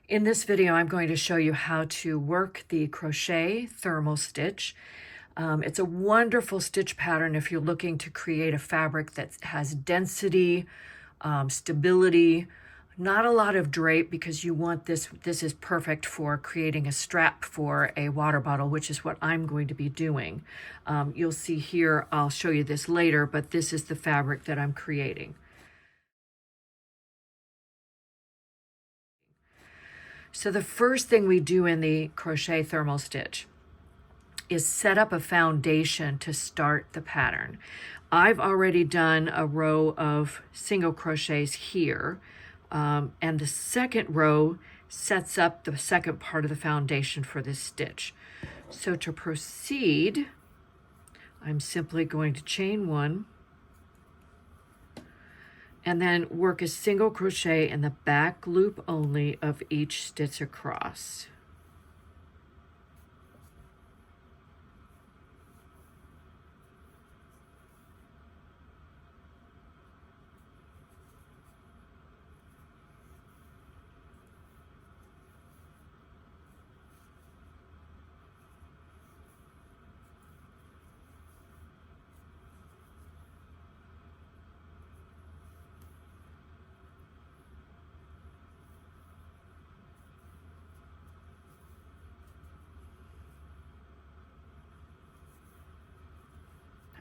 In this video, I'm going to show you how to work the crochet thermal stitch. It's a wonderful stitch pattern if you're looking to create a fabric that has density, stability, not a lot of drape, because you want this is perfect for creating a strap for a water bottle, which is what I'm going to be doing. You'll see here, I'll show you this later, but this is the fabric that I'm creating. So the first thing we do in the crochet thermal stitch is set up a foundation to start the pattern. I've already done a row of single crochets here, and the second row sets up the second part of the foundation for this stitch. So to proceed, I'm simply going to chain one and then work a single crochet in the back loop only of each stitch across.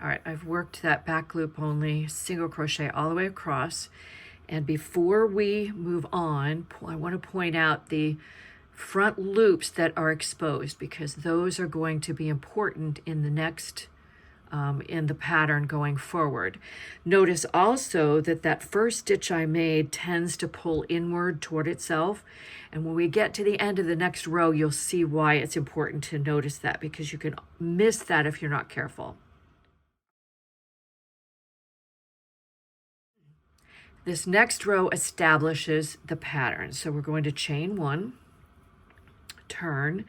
All right, I've worked that back loop only single crochet all the way across. And before we move on, I want to point out the front loops that are exposed, because those are going to be important in the next in the pattern going forward. Notice also that that first stitch I made tends to pull inward toward itself. And when we get to the end of the next row, you'll see why it's important to notice that, because you can miss that if you're not careful. This next row establishes the pattern. So we're going to chain one, turn,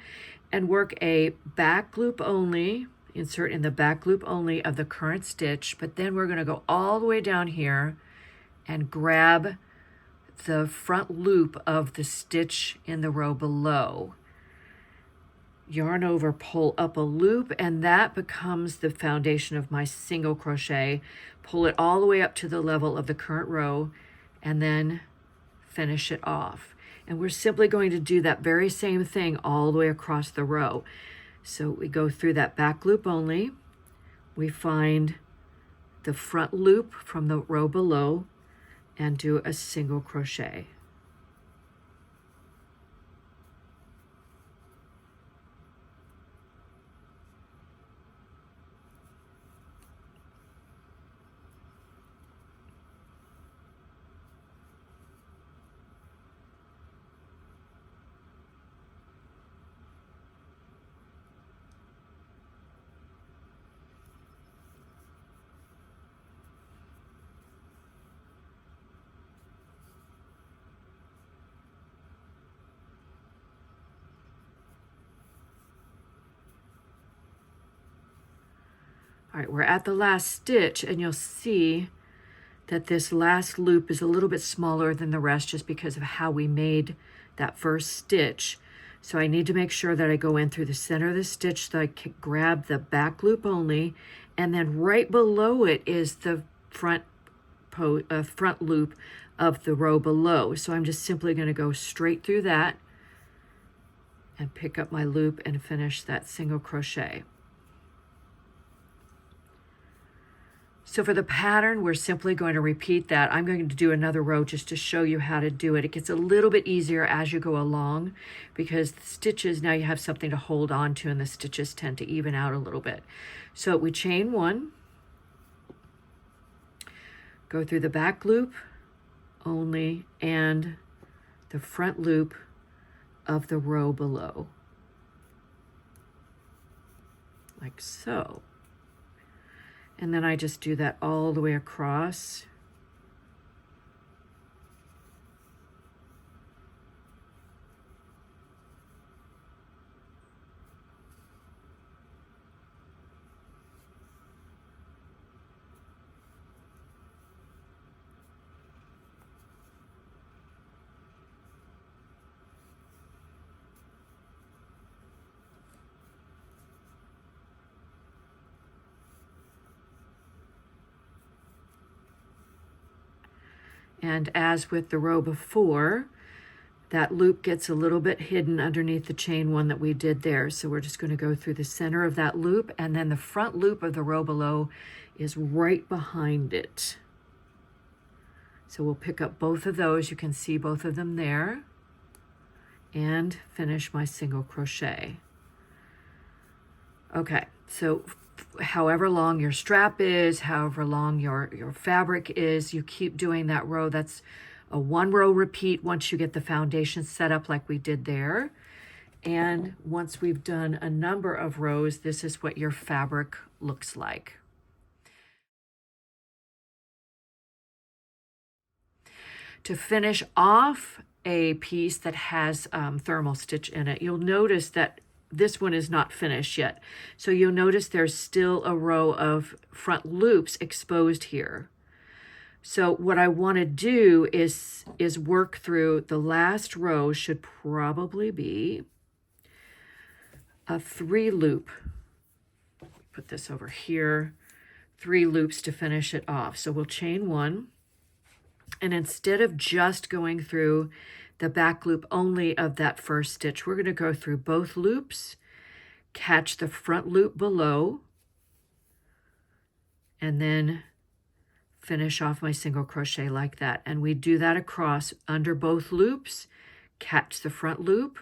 and work a back loop only, insert in the back loop only of the current stitch, but then we're going to go all the way down here and grab the front loop of the stitch in the row below. Yarn over, pull up a loop, and that becomes the foundation of my single crochet. Pull it all the way up to the level of the current row and then finish it off. And we're simply going to do that very same thing all the way across the row. So we go through that back loop only, we find the front loop from the row below and do a single crochet. All right, we're at the last stitch, and you'll see that this last loop is a little bit smaller than the rest just because of how we made that first stitch. So I need to make sure that I go in through the center of the stitch so I can grab the back loop only, and then right below it is the front loop of the row below. So I'm just simply going to go straight through that and pick up my loop and finish that single crochet. So for the pattern, we're simply going to repeat that. I'm going to do another row just to show you how to do it. It gets a little bit easier as you go along, because the stitches, now you have something to hold on to, and the stitches tend to even out a little bit. So we chain one, go through the back loop only and the front loop of the row below, like so. And then I just do that all the way across. And as with the row before, that loop gets a little bit hidden underneath the chain one that we did there. So we're just going to go through the center of that loop, and then the front loop of the row below is right behind it. So we'll pick up both of those. You can see both of them there, and finish my single crochet. Okay, so however long your strap is, however long your fabric is, you keep doing that row. That's a 1 row repeat once you get the foundation set up like we did there. And once we've done a number of rows, this is what your fabric looks like. To finish off a piece that has thermal stitch in it, you'll notice that this one is not finished yet. So you'll notice there's still a row of front loops exposed here. So what I want to do is work through the last row. Should probably be a 3 loop. Put this over here. 3 loops to finish it off. So we'll chain 1. And instead of just going through the back loop only of that first stitch, we're going to go through both loops, catch the front loop below, and then finish off my single crochet like that. And we do that across under both loops, catch the front loop,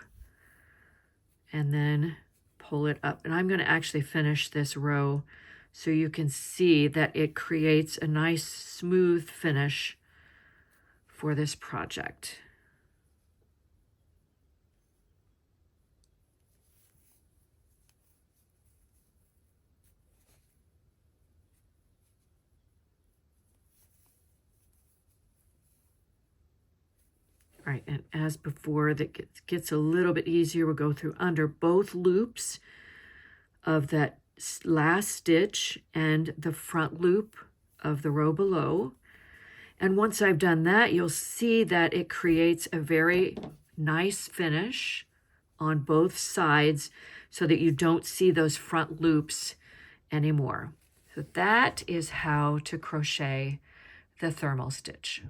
and then pull it up. And I'm going to actually finish this row so you can see that it creates a nice smooth finish for this project. All right, and as before, that gets a little bit easier. We'll go through under both loops of that last stitch and the front loop of the row below. And once I've done that, you'll see that it creates a very nice finish on both sides so that you don't see those front loops anymore. So that is how to crochet the thermal stitch.